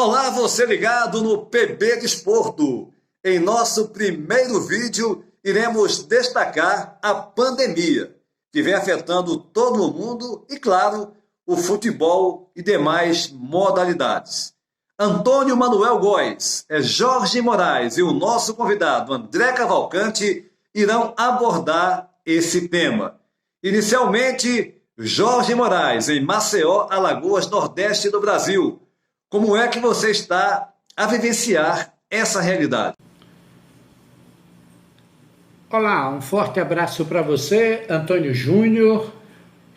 Olá, você ligado no PB Desporto. Em nosso primeiro vídeo, iremos destacar a pandemia, que vem afetando todo o mundo e, claro, o futebol e demais modalidades. Antônio Manuel Góes, Jorge Moraes e o nosso convidado André Cavalcante irão abordar esse tema. Inicialmente, Jorge Moraes, em Maceió, Alagoas, Nordeste do Brasil. Como é que você está a vivenciar essa realidade? Olá, um forte abraço para você, Antônio Júnior.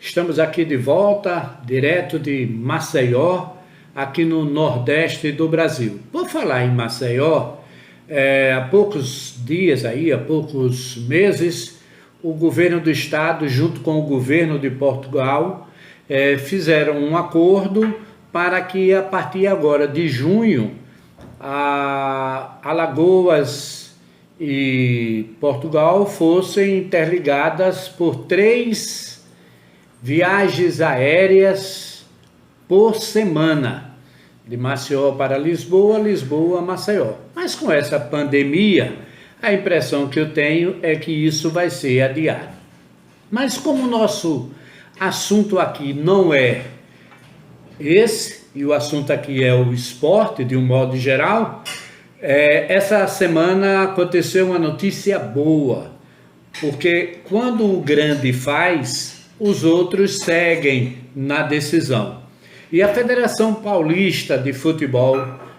Estamos aqui de volta, direto de Maceió, aqui no Nordeste do Brasil. Vou falar em Maceió, há poucos dias, há poucos meses, o governo do estado, junto com o governo de Portugal, fizeram um acordo para que a partir agora de junho, Alagoas e Portugal fossem interligadas por 3 viagens aéreas por semana, de Maceió para Lisboa, Lisboa a Maceió. Mas com essa pandemia, a impressão que eu tenho é que isso vai ser adiado. Mas como o nosso assunto aqui não é esse, e o assunto aqui é o esporte de um modo geral, essa semana aconteceu uma notícia boa, porque quando o grande faz, os outros seguem na decisão. E a Federação Paulista de Futebol,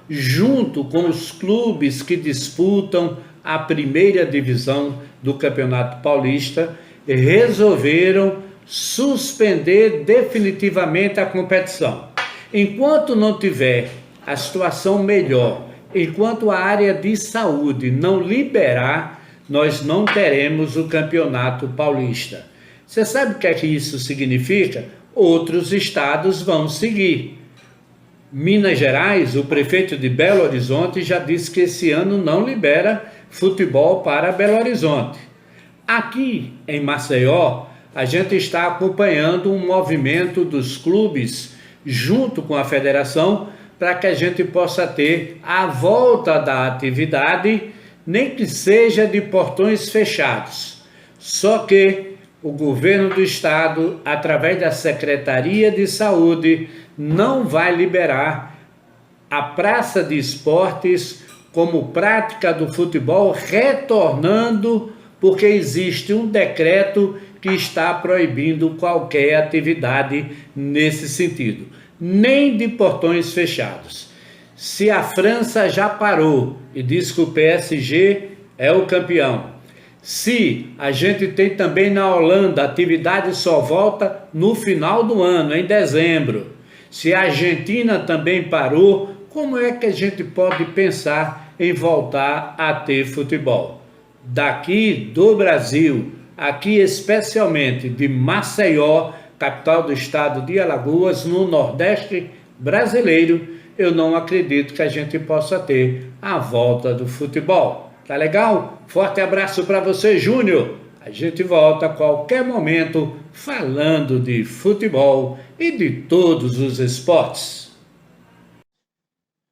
junto com os clubes que disputam a primeira divisão do Campeonato Paulista, resolveram suspender definitivamente a competição. Enquanto não tiver a situação melhor, enquanto a área de saúde não liberar, nós não teremos o Campeonato Paulista. Você sabe o que é que isso significa? Outros estados vão seguir. Minas Gerais, o prefeito de Belo Horizonte já disse que esse ano não libera futebol para Belo Horizonte. Aqui em Maceió, a gente está acompanhando um movimento dos clubes junto com a federação para que a gente possa ter a volta da atividade, nem que seja de portões fechados. Só que o governo do estado, através da Secretaria de Saúde, não vai liberar a praça de esportes como prática do futebol retornando, porque existe um decreto que está proibindo qualquer atividade nesse sentido, nem de portões fechados. Se a França já parou e diz que o PSG é o campeão, se a gente tem também na Holanda, a atividade só volta no final do ano, em dezembro, se a Argentina também parou, como é que a gente pode pensar em voltar a ter futebol? Daqui do Brasil, aqui especialmente de Maceió, capital do estado de Alagoas, no Nordeste brasileiro, eu não acredito que a gente possa ter a volta do futebol. Tá legal? Forte abraço para você, Júnior. A gente volta a qualquer momento falando de futebol e de todos os esportes.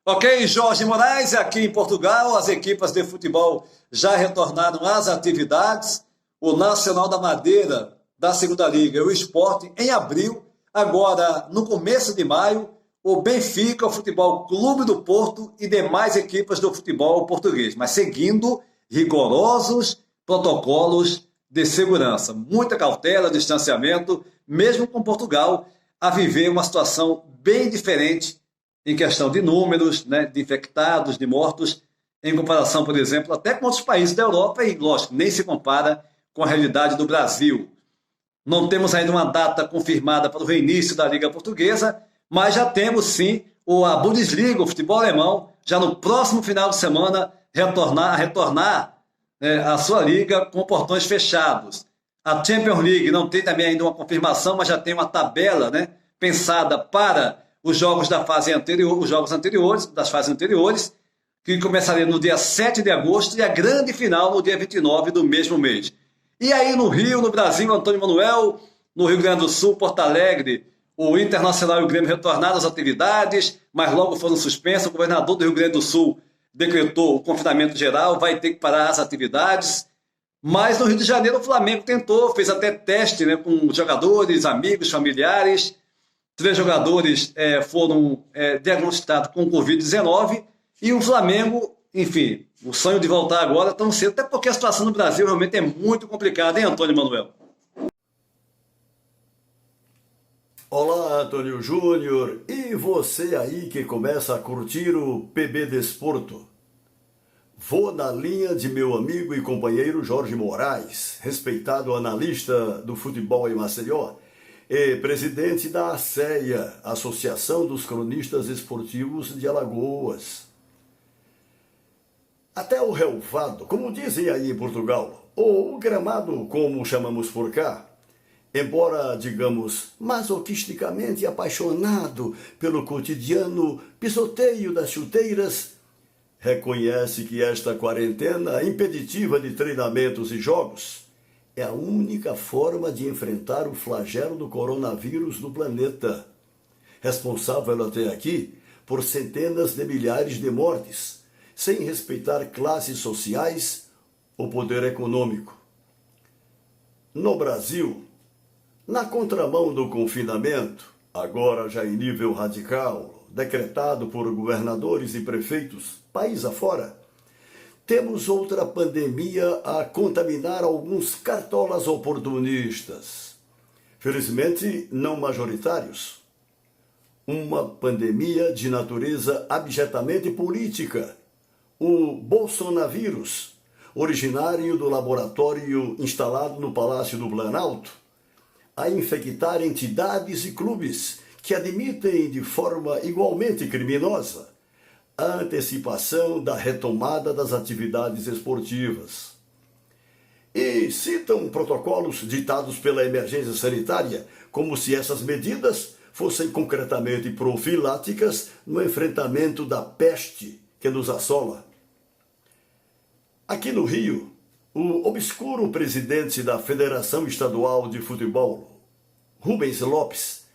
Ok, Jorge Moraes, aqui em Portugal, as equipas de futebol já retornaram às atividades. O Nacional da Madeira, da Segunda Liga, e o Sport, em abril. Agora, no começo de maio, o Benfica, o Futebol Clube do Porto e demais equipas do futebol português, mas seguindo rigorosos protocolos de segurança. Muita cautela, distanciamento, mesmo com Portugal a viver uma situação bem diferente em questão de números, né, de infectados, de mortos, em comparação, por exemplo, até com outros países da Europa, e, lógico, nem se compara com a realidade do Brasil. Não temos ainda uma data confirmada para o reinício da Liga Portuguesa, mas já temos, sim, a Bundesliga, o futebol alemão, já no próximo final de semana, retornar a sua liga com portões fechados. A Champions League não tem também ainda uma confirmação, mas já tem uma tabela, né, pensada para os jogos da fase anterior, os jogos anteriores, das fases anteriores, que começaria no dia 7 de agosto e a grande final no dia 29 do mesmo mês. E aí no Rio, no Brasil, Antônio Manuel, no Rio Grande do Sul, Porto Alegre, o Internacional e o Grêmio retornaram às atividades, mas logo foram suspensos. O governador do Rio Grande do Sul decretou o confinamento geral, vai ter que parar as atividades. Mas no Rio de Janeiro o Flamengo tentou, fez até teste, né, com jogadores, amigos, familiares. 3 jogadores foram diagnosticados com Covid-19 e o Flamengo, enfim, o sonho de voltar agora tão cedo, até porque a situação no Brasil realmente é muito complicada, hein, Antônio Manuel? Olá, Antônio Júnior, e você aí que começa a curtir o PB Desporto. Vou na linha de meu amigo e companheiro Jorge Moraes, respeitado analista do futebol em Maceió e presidente da ACEA, Associação dos Cronistas Esportivos de Alagoas. Até o relvado, como dizem aí em Portugal, ou o gramado, como chamamos por cá, embora, digamos, masoquisticamente apaixonado pelo cotidiano pisoteio das chuteiras, reconhece que esta quarentena impeditiva de treinamentos e jogos é a única forma de enfrentar o flagelo do coronavírus no planeta, responsável até aqui por centenas de milhares de mortes, sem respeitar classes sociais ou poder econômico. No Brasil, na contramão do confinamento, agora já em nível radical, decretado por governadores e prefeitos, país afora, temos outra pandemia a contaminar alguns cartolas oportunistas, felizmente não majoritários. Uma pandemia de natureza abjetamente política, o Bolsonavírus, originário do laboratório instalado no Palácio do Planalto, a infectar entidades e clubes que admitem de forma igualmente criminosa a antecipação da retomada das atividades esportivas. E citam protocolos ditados pela emergência sanitária como se essas medidas fossem concretamente profiláticas no enfrentamento da peste que nos assola. Aqui no Rio, o obscuro presidente da Federação Estadual de Futebol, Rubens Lopes,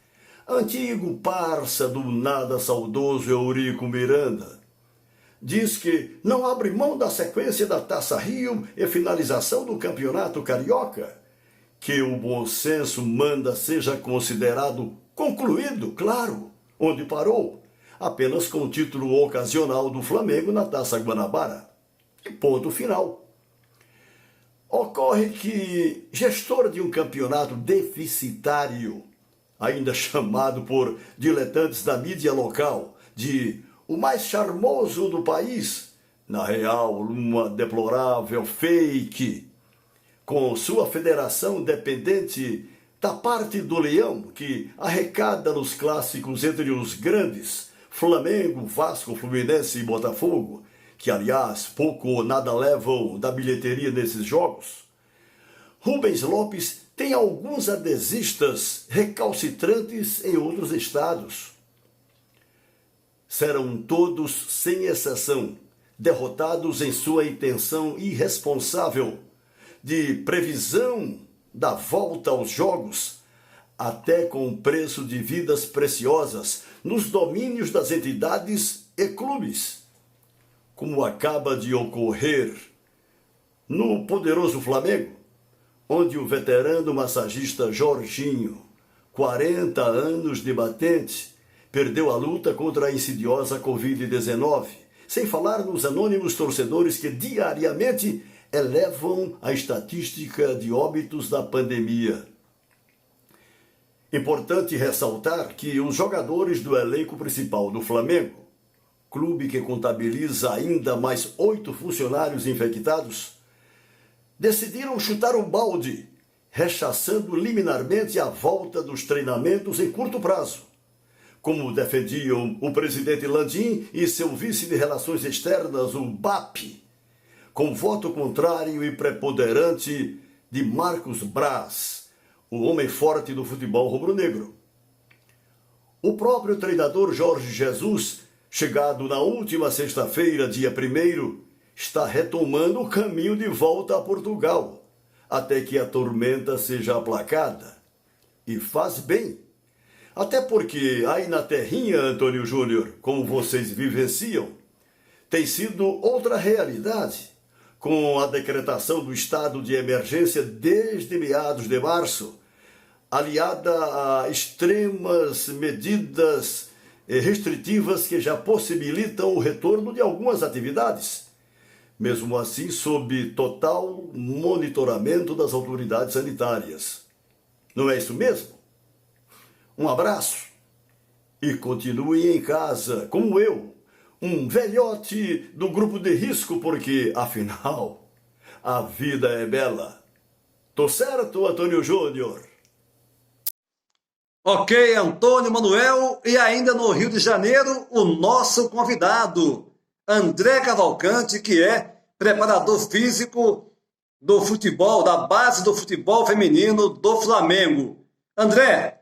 antigo parça do nada saudoso Eurico Miranda, diz que não abre mão da sequência da Taça Rio e finalização do Campeonato Carioca, que o bom senso manda seja considerado concluído, claro, onde parou, apenas com o título ocasional do Flamengo na Taça Guanabara. E ponto final. Ocorre que gestor de um campeonato deficitário, ainda chamado por diletantes da mídia local de o mais charmoso do país, na real, uma deplorável fake, com sua federação dependente da parte do leão que arrecada nos clássicos entre os grandes, Flamengo, Vasco, Fluminense e Botafogo, que, aliás, pouco ou nada levam da bilheteria nesses jogos. Rubens Lopes tem alguns adesistas recalcitrantes em outros estados. Serão todos, sem exceção, derrotados em sua intenção irresponsável de previsão da volta aos jogos, até com preço de vidas preciosas nos domínios das entidades e clubes, como acaba de ocorrer no poderoso Flamengo, onde o veterano massagista Jorginho, 40 anos de batente, perdeu a luta contra a insidiosa Covid-19, sem falar nos anônimos torcedores que diariamente elevam a estatística de óbitos da pandemia. Importante ressaltar que os jogadores do elenco principal do Flamengo, clube que contabiliza ainda mais 8 funcionários infectados, decidiram chutar o balde, rechaçando liminarmente a volta dos treinamentos em curto prazo, como defendiam o presidente Landim e seu vice de Relações Externas, o BAP, com voto contrário e preponderante de Marcos Braz, o homem forte do futebol rubro-negro. O próprio treinador Jorge Jesus, chegado na última sexta-feira, dia 1º, está retomando o caminho de volta a Portugal, até que a tormenta seja aplacada. E faz bem. Até porque aí na terrinha, Antônio Júnior, como vocês vivenciam, tem sido outra realidade, com a decretação do estado de emergência desde meados de março, aliada a extremas medidas restritivas que já possibilitam o retorno de algumas atividades. Mesmo assim, sob total monitoramento das autoridades sanitárias. Não é isso mesmo? Um abraço e continue em casa, como eu, um velhote do grupo de risco, porque, afinal, a vida é bela. Tô certo, Antônio Júnior? Ok, Antônio Manuel, e ainda no Rio de Janeiro, o nosso convidado, André Cavalcante, que é preparador físico do futebol, da base do futebol feminino do Flamengo. André,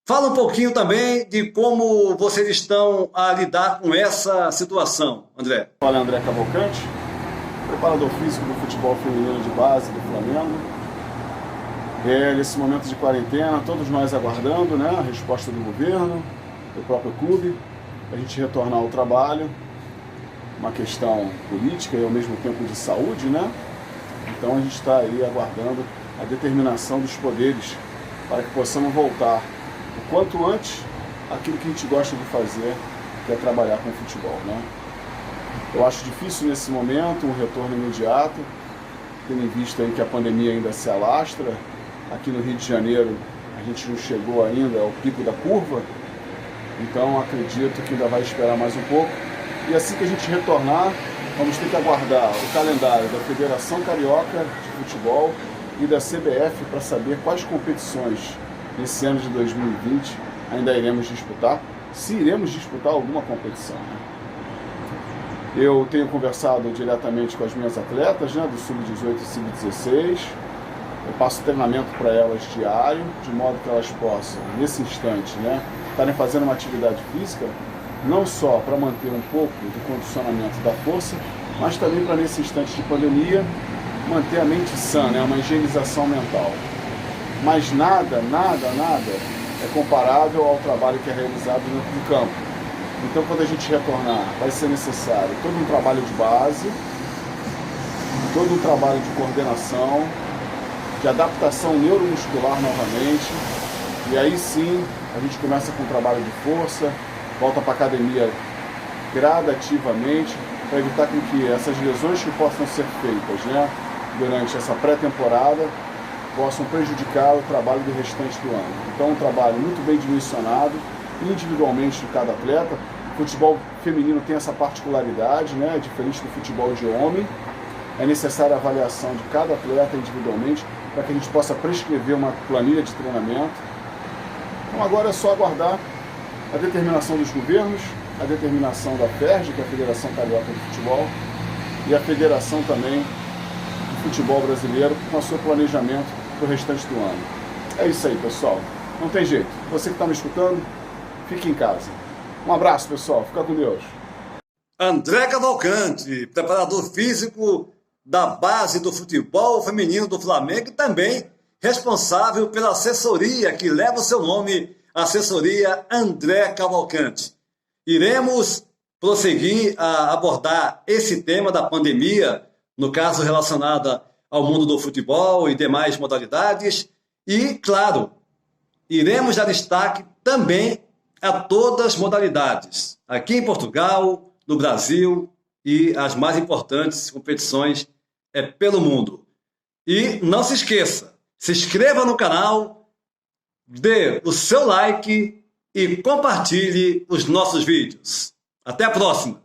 fala um pouquinho também de como vocês estão a lidar com essa situação, André. Olha, André Cavalcante, preparador físico do futebol feminino de base do Flamengo. Nesse momento de quarentena, todos nós aguardando, né, a resposta do governo, do próprio clube, a gente retornar ao trabalho, uma questão política e ao mesmo tempo de saúde, né? Então a gente está aí aguardando a determinação dos poderes para que possamos voltar o quanto antes aquilo que a gente gosta de fazer, que é trabalhar com futebol, né? Eu acho difícil nesse momento um retorno imediato, tendo em vista aí que a pandemia ainda se alastra. Aqui no Rio de Janeiro a gente não chegou ainda ao pico da curva, então acredito que ainda vai esperar mais um pouco. E assim que a gente retornar, vamos ter que aguardar o calendário da Federação Carioca de Futebol e da CBF para saber quais competições nesse ano de 2020 ainda iremos disputar, se iremos disputar alguma competição, né? Eu tenho conversado diretamente com as minhas atletas, né, do Sub-18 e Sub-16. Eu passo treinamento para elas diário, de modo que elas possam, nesse instante, né, estarem fazendo uma atividade física, não só para manter um pouco do condicionamento da força, mas também para, nesse instante de pandemia, manter a mente sã, né, uma higienização mental. Mas nada é comparável ao trabalho que é realizado dentro do campo. Então, quando a gente retornar, vai ser necessário todo um trabalho de base, todo um trabalho de coordenação, de adaptação neuromuscular novamente, e aí sim a gente começa com um trabalho de força, volta para a academia gradativamente, para evitar que essas lesões que possam ser feitas, né, durante essa pré-temporada possam prejudicar o trabalho do restante do ano. Então, um trabalho muito bem dimensionado, individualmente de cada atleta. O futebol feminino tem essa particularidade, né, diferente do futebol de homem. É necessária a avaliação de cada atleta individualmente para que a gente possa prescrever uma planilha de treinamento. Então agora é só aguardar a determinação dos governos, a determinação da FERJ, que é a Federação Carioca de Futebol, e a Federação também do Futebol Brasileiro, com o seu planejamento para o restante do ano. É isso aí, pessoal. Não tem jeito. Você que está me escutando, fique em casa. Um abraço, pessoal. Fica com Deus. André Cavalcante, preparador físico da base do futebol feminino do Flamengo e também responsável pela assessoria que leva o seu nome, assessoria André Cavalcante. Iremos prosseguir a abordar esse tema da pandemia, no caso relacionada ao mundo do futebol e demais modalidades, e, claro, iremos dar destaque também a todas as modalidades, aqui em Portugal, no Brasil e as mais importantes competições pelo mundo. E não se esqueça, se inscreva no canal, dê o seu like e compartilhe os nossos vídeos. Até a próxima!